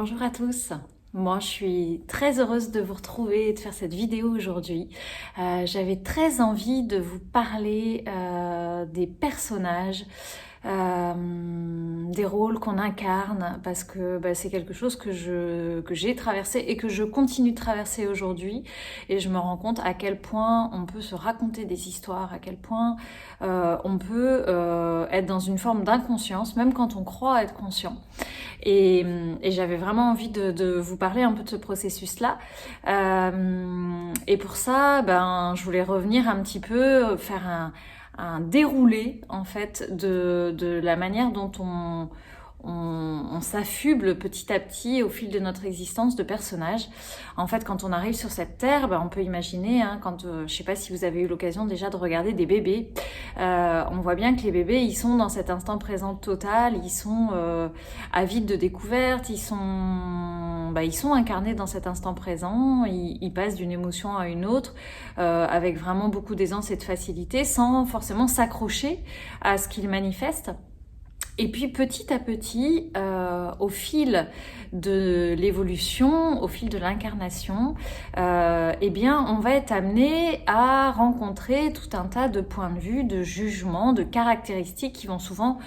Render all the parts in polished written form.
Bonjour à tous. Moi, je suis très heureuse de vous retrouver et de faire cette vidéo aujourd'hui. J'avais très envie de vous parler des personnages, des rôles qu'on incarne, parce que c'est quelque chose que j'ai traversé et que je continue de traverser aujourd'hui. Et je me rends compte à quel point on peut se raconter des histoires, à quel point on peut être dans une forme d'inconscience, même quand on croit être conscient. Et j'avais vraiment envie de vous parler un peu de ce processus-là. Et pour ça, je voulais revenir un petit peu, faire un déroulé en fait de la manière dont on s'affuble petit à petit au fil de notre existence de personnages. En fait, quand on arrive sur cette terre, on peut imaginer, je sais pas si vous avez eu l'occasion déjà de regarder des bébés, on voit bien que les bébés, ils sont dans cet instant présent total, ils sont avides de découverte, ils sont incarnés dans cet instant présent, ils passent d'une émotion à une autre, avec vraiment beaucoup d'aisance et de facilité, sans forcément s'accrocher à ce qu'ils manifestent. Et puis petit à petit, au fil de l'évolution, au fil de l'incarnation, on va être amené à rencontrer tout un tas de points de vue, de jugements, de caractéristiques qui vont souvent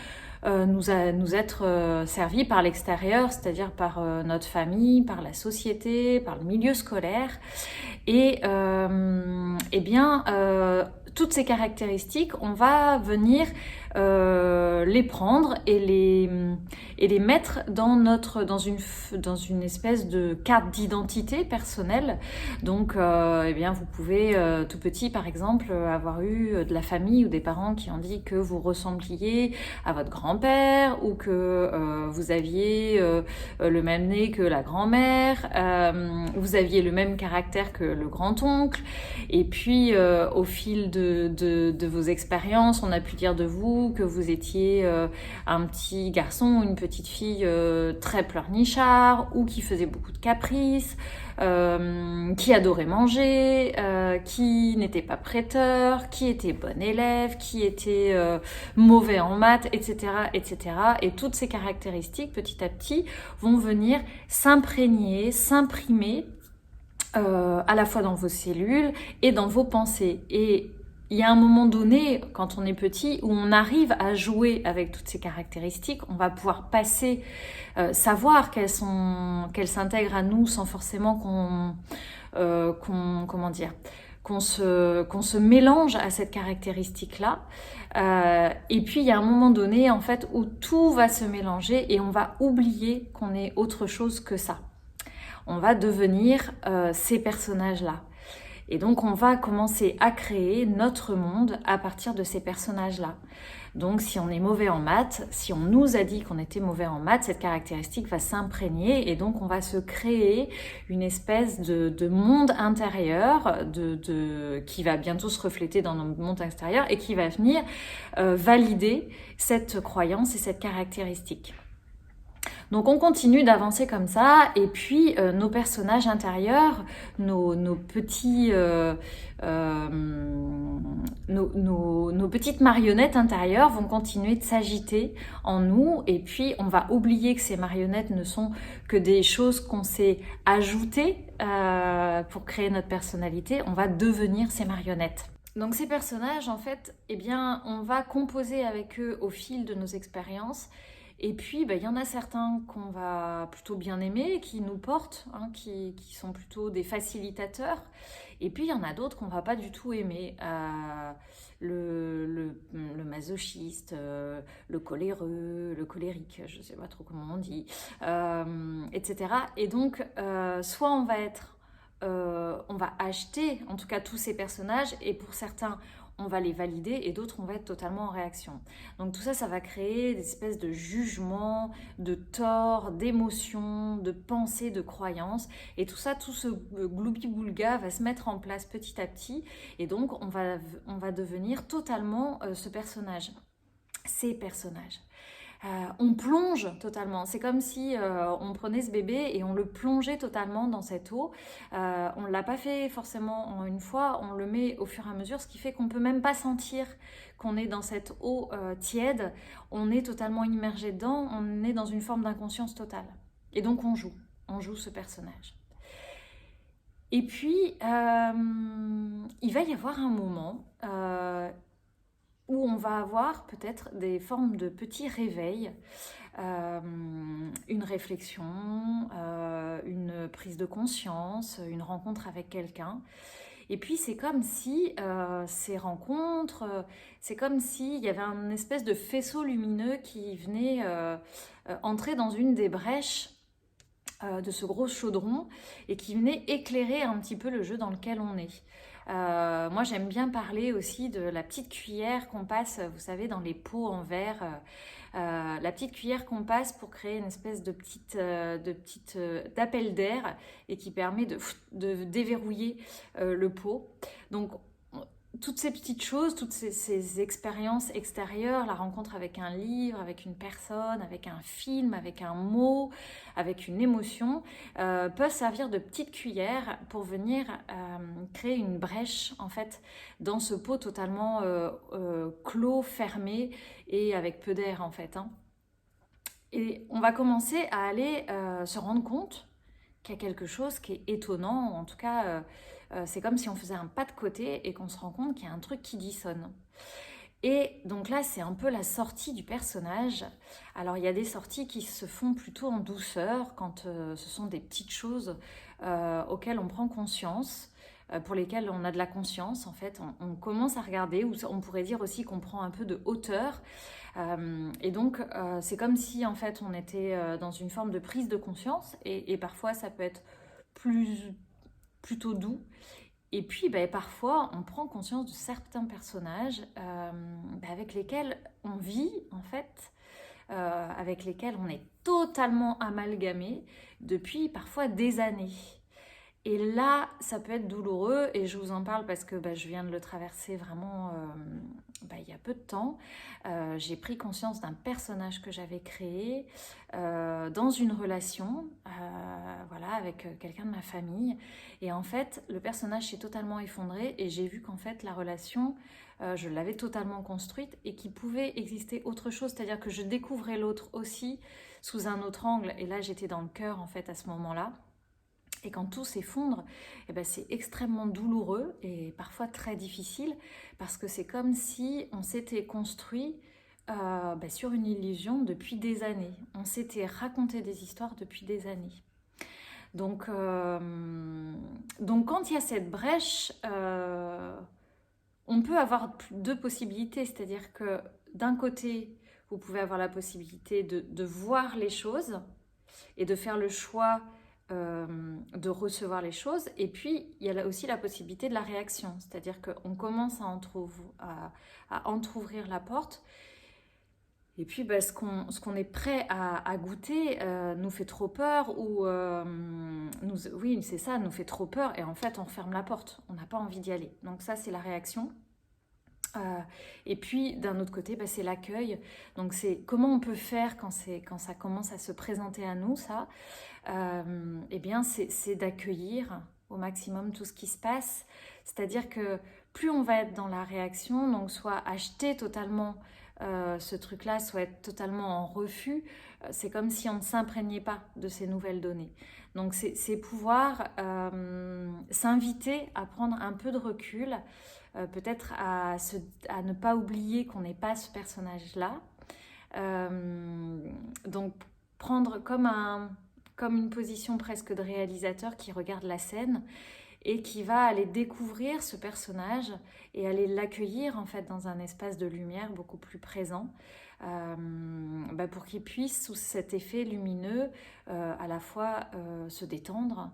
nous être servis par l'extérieur, c'est-à-dire par notre famille, par la société, par le milieu scolaire. Et toutes ces caractéristiques, on va venir les prendre et les mettre dans une espèce de carte d'identité personnelle. Donc, vous pouvez tout petit, par exemple, avoir eu de la famille ou des parents qui ont dit que vous ressembliez à votre grand-père ou que vous aviez le même nez que la grand-mère, vous aviez le même caractère que le grand-oncle. Et puis, au fil de vos expériences, on a pu dire de vous que vous étiez un petit garçon ou une petite fille très pleurnichard ou qui faisait beaucoup de caprices, qui adorait manger, qui n'était pas prêteur, qui était bon élève, qui était mauvais en maths, etc., etc. Et toutes ces caractéristiques, petit à petit, vont venir s'imprégner, s'imprimer à la fois dans vos cellules et dans vos pensées. Et il y a un moment donné, quand on est petit, où on arrive à jouer avec toutes ces caractéristiques, on va pouvoir passer, savoir qu'elles s'intègrent à nous sans forcément qu'on se mélange à cette caractéristique-là. Et puis il y a un moment donné, en fait, où tout va se mélanger et on va oublier qu'on est autre chose que ça. On va devenir ces personnages-là. Et donc, on va commencer à créer notre monde à partir de ces personnages-là. Donc, si on est mauvais en maths, si on nous a dit qu'on était mauvais en maths, cette caractéristique va s'imprégner et donc on va se créer une espèce de monde intérieur qui va bientôt se refléter dans notre monde extérieur et qui va venir valider cette croyance et cette caractéristique. Donc on continue d'avancer comme ça et puis nos personnages intérieurs, nos petites marionnettes intérieures vont continuer de s'agiter en nous et puis on va oublier que ces marionnettes ne sont que des choses qu'on s'est ajoutées pour créer notre personnalité. On va devenir ces marionnettes. Donc ces personnages, en fait, on va composer avec eux au fil de nos expériences. Et puis, il y en a certains qu'on va plutôt bien aimer, qui nous portent, qui sont plutôt des facilitateurs. Et puis, il y en a d'autres qu'on va pas du tout aimer. Le masochiste, le coléreux, le colérique, je sais pas trop comment on dit, etc. Et donc, soit on va acheter, en tout cas, tous ces personnages, et pour certains, on va les valider et d'autres, on va être totalement en réaction. Donc tout ça, ça va créer des espèces de jugements, de torts, d'émotions, de pensées, de croyances. Et tout ça, tout ce gloubi-boulga va se mettre en place petit à petit. Et donc, on va devenir totalement ce personnage, ces personnages. On plonge totalement. C'est comme si on prenait ce bébé et on le plongeait totalement dans cette eau. On ne l'a pas fait forcément en une fois, on le met au fur et à mesure, ce qui fait qu'on ne peut même pas sentir qu'on est dans cette eau tiède. On est totalement immergé dedans, on est dans une forme d'inconscience totale. Et donc on joue. on joue ce personnage. Et puis, il va y avoir un moment où on va avoir peut-être des formes de petits réveils, une réflexion, une prise de conscience, une rencontre avec quelqu'un. Et puis c'est comme si ces rencontres, c'est comme s'il y avait un espèce de faisceau lumineux qui venait entrer dans une des brèches de ce gros chaudron et qui venait éclairer un petit peu le jeu dans lequel on est. Moi j'aime bien parler aussi de la petite cuillère qu'on passe, vous savez, dans les pots en verre, la petite cuillère qu'on passe pour créer une espèce d'appel d'air et qui permet de déverrouiller le pot. Donc toutes ces petites choses, toutes ces expériences extérieures, la rencontre avec un livre, avec une personne, avec un film, avec un mot, avec une émotion, peuvent servir de petites cuillères pour venir créer une brèche en fait dans ce pot totalement clos, fermé et avec peu d'air en fait. Hein. Et on va commencer à aller se rendre compte qu'il y a quelque chose qui est étonnant, en tout cas c'est comme si on faisait un pas de côté et qu'on se rend compte qu'il y a un truc qui dissonne. Et donc là, c'est un peu la sortie du personnage. Alors il y a des sorties qui se font plutôt en douceur, quand ce sont des petites choses auxquelles on prend conscience, pour lesquelles on a de la conscience en fait. On commence à regarder, ou on pourrait dire aussi qu'on prend un peu de hauteur. Et donc c'est comme si en fait on était dans une forme de prise de conscience, et parfois ça peut être plutôt doux. Et puis parfois on prend conscience de certains personnages avec lesquels on vit en fait, avec lesquels on est totalement amalgamé depuis parfois des années. Et là, ça peut être douloureux, et je vous en parle parce que je viens de le traverser vraiment il y a peu de temps. J'ai pris conscience d'un personnage que j'avais créé dans une relation voilà, avec quelqu'un de ma famille. Et en fait, le personnage s'est totalement effondré, et j'ai vu qu'en fait, la relation, je l'avais totalement construite et qu'il pouvait exister autre chose. C'est-à-dire que je découvrais l'autre aussi sous un autre angle. Et là, j'étais dans le cœur en fait à ce moment-là. Et quand tout s'effondre, c'est extrêmement douloureux et parfois très difficile, parce que c'est comme si on s'était construit sur une illusion depuis des années. On s'était raconté des histoires depuis des années. Donc quand il y a cette brèche, on peut avoir deux possibilités. C'est-à-dire que d'un côté, vous pouvez avoir la possibilité de voir les choses et de faire le choix de recevoir les choses. Et puis il y a aussi la possibilité de la réaction, c'est-à-dire qu'on commence à entrouvrir la porte, et puis ce qu'on est prêt à goûter nous fait trop peur, ou oui c'est ça, nous fait trop peur, et en fait on ferme la porte, on n'a pas envie d'y aller. Donc ça c'est la réaction. Et puis d'un autre côté, c'est l'accueil. Donc c'est comment on peut faire quand ça commence à se présenter à nous, ça. C'est d'accueillir au maximum tout ce qui se passe. C'est-à-dire que plus on va être dans la réaction, donc soit acheter totalement ce truc-là, soit être totalement en refus, c'est comme si on ne s'imprégnait pas de ces nouvelles données. Donc c'est pouvoir s'inviter à prendre un peu de recul, peut-être à ne pas oublier qu'on n'est pas ce personnage-là. Donc prendre comme une position presque de réalisateur qui regarde la scène et qui va aller découvrir ce personnage et aller l'accueillir en fait dans un espace de lumière beaucoup plus présent, pour qu'il puisse, sous cet effet lumineux, à la fois se détendre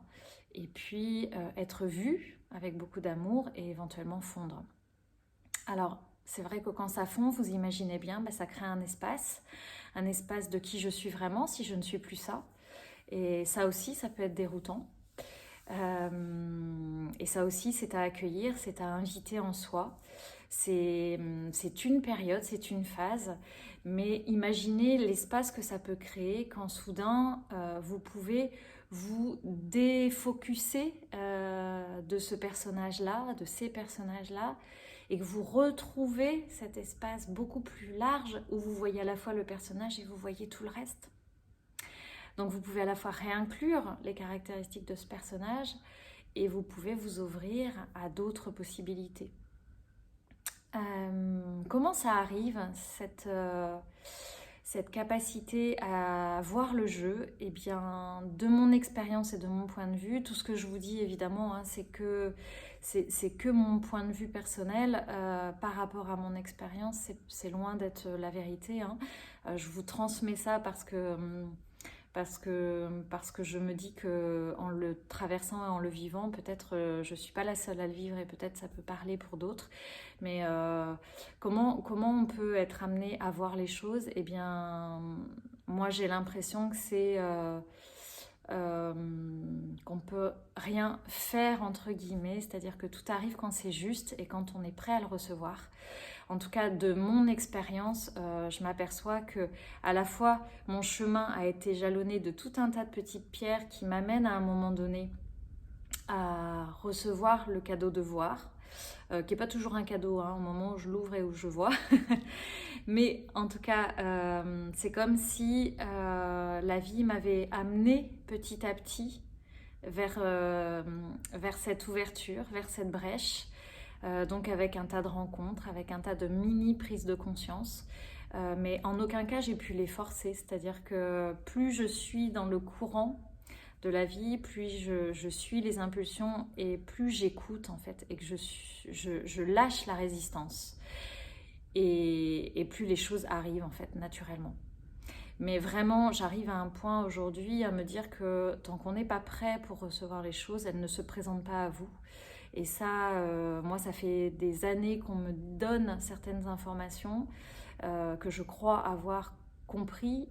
et puis être vu avec beaucoup d'amour et éventuellement fondre. Alors, c'est vrai que quand ça fond, vous imaginez bien, ça crée un espace de qui je suis vraiment si je ne suis plus ça. Et ça aussi, ça peut être déroutant. Et ça aussi, c'est à accueillir, c'est à inviter en soi. C'est une période, c'est une phase, mais imaginez l'espace que ça peut créer quand soudain vous pouvez vous défocuser de ce personnage-là, de ces personnages-là, et que vous retrouvez cet espace beaucoup plus large où vous voyez à la fois le personnage et vous voyez tout le reste. Donc vous pouvez à la fois réinclure les caractéristiques de ce personnage et vous pouvez vous ouvrir à d'autres possibilités. Comment ça arrive, cette capacité à voir le jeu? Eh bien, de mon expérience et de mon point de vue, tout ce que je vous dis évidemment, hein, c'est que mon point de vue personnel par rapport à mon expérience, c'est loin d'être la vérité, hein. Je vous transmets ça parce que je me dis que en le traversant et en le vivant, peut-être je suis pas la seule à le vivre et peut-être ça peut parler pour d'autres. Mais comment on peut être amené à voir les choses? Eh bien, moi j'ai l'impression que c'est qu'on peut rien faire entre guillemets, c'est-à-dire que tout arrive quand c'est juste et quand on est prêt à le recevoir. En tout cas, de mon expérience, je m'aperçois que à la fois mon chemin a été jalonné de tout un tas de petites pierres qui m'amènent à un moment donné à recevoir le cadeau de voir, qui n'est pas toujours un cadeau au moment où je l'ouvre et où je vois. Mais en tout cas, c'est comme si la vie m'avait amené petit à petit vers cette ouverture, vers cette brèche. Donc avec un tas de rencontres, avec un tas de mini prises de conscience. Mais en aucun cas j'ai pu les forcer, c'est-à-dire que plus je suis dans le courant de la vie, plus je suis les impulsions et plus j'écoute en fait et que je lâche la résistance et plus les choses arrivent en fait naturellement. Mais vraiment, j'arrive à un point aujourd'hui à me dire que tant qu'on n'est pas prêt pour recevoir les choses, elles ne se présentent pas à vous. Et ça, moi, ça fait des années qu'on me donne certaines informations que je crois avoir comprises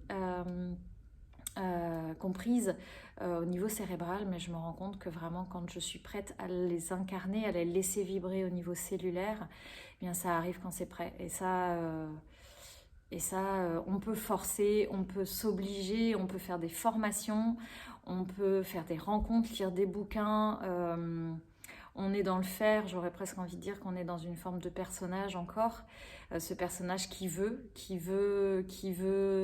au niveau cérébral, mais je me rends compte que vraiment quand je suis prête à les incarner, à les laisser vibrer au niveau cellulaire, eh bien ça arrive quand c'est prêt. Et ça, on peut forcer, on peut s'obliger, on peut faire des formations, on peut faire des rencontres, lire des bouquins. On est dans le faire, j'aurais presque envie de dire qu'on est dans une forme de personnage encore. Ce personnage qui veut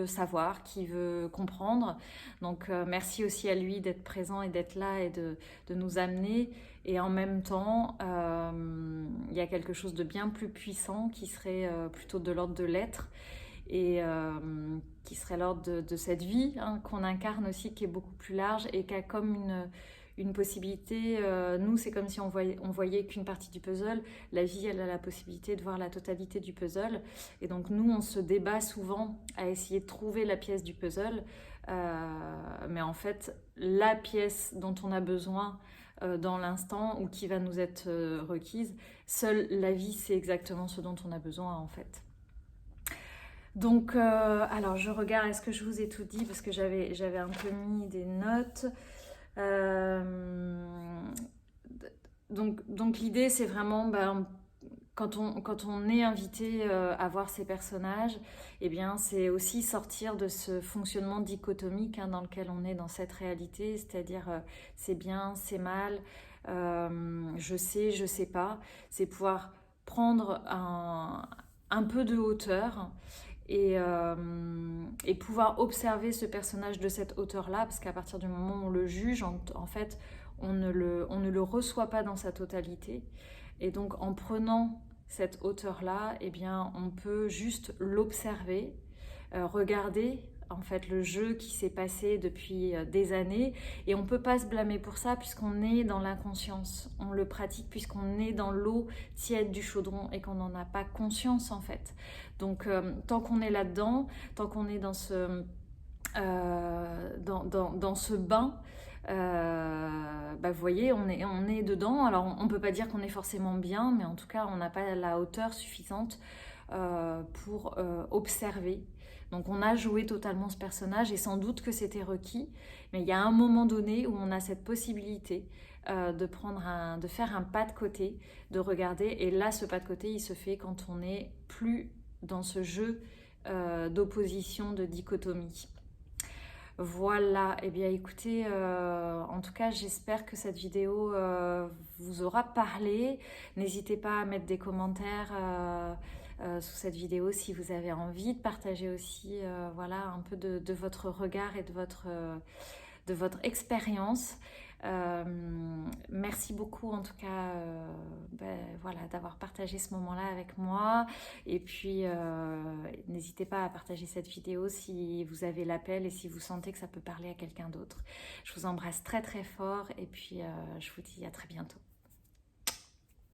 savoir, qui veut comprendre. Donc merci aussi à lui d'être présent et d'être là et de nous amener. Et en même temps, il y a quelque chose de bien plus puissant qui serait plutôt de l'ordre de l'être et qui serait l'ordre de cette vie qu'on incarne aussi, qui est beaucoup plus large et qui a comme une possibilité. Nous, c'est comme si on voyait qu'une partie du puzzle. La vie, elle a la possibilité de voir la totalité du puzzle. Et donc nous, on se débat souvent à essayer de trouver la pièce du puzzle. Mais en fait, la pièce dont on a besoin dans l'instant ou qui va nous être requise, seule la vie, c'est exactement ce dont on a besoin en fait. Donc, alors je regarde, est-ce que je vous ai tout dit? Parce que j'avais un peu mis des notes. Donc l'idée, c'est vraiment, quand on est invité à voir ces personnages, eh bien, c'est aussi sortir de ce fonctionnement dichotomique dans lequel on est dans cette réalité, c'est-à-dire c'est bien, c'est mal, je sais pas. C'est pouvoir prendre un peu de hauteur et pouvoir observer ce personnage de cette hauteur-là, parce qu'à partir du moment où on le juge, en fait, on ne le reçoit pas dans sa totalité. Et donc, en prenant cette hauteur-là, eh bien, on peut juste l'observer, regarder en fait le jeu qui s'est passé depuis des années, et on peut pas se blâmer pour ça puisqu'on est dans l'inconscience, on le pratique puisqu'on est dans l'eau tiède du chaudron et qu'on n'en a pas conscience en fait. Donc tant qu'on est là-dedans, tant qu'on est dans ce dans ce bain, vous voyez, on est dedans. Alors on peut pas dire qu'on est forcément bien, mais en tout cas on n'a pas la hauteur suffisante pour observer. Donc on a joué totalement ce personnage et sans doute que c'était requis, mais il y a un moment donné où on a cette possibilité de faire un pas de côté, de regarder, et là ce pas de côté il se fait quand on n'est plus dans ce jeu d'opposition, de dichotomie. Voilà, et bien écoutez, en tout cas j'espère que cette vidéo vous aura parlé. N'hésitez pas à mettre des commentaires sous cette vidéo si vous avez envie de partager aussi voilà, un peu de votre regard et de votre expérience. Merci beaucoup en tout cas voilà, d'avoir partagé ce moment-là avec moi. Et puis n'hésitez pas à partager cette vidéo si vous avez l'appel et si vous sentez que ça peut parler à quelqu'un d'autre. Je vous embrasse très très fort et puis je vous dis à très bientôt.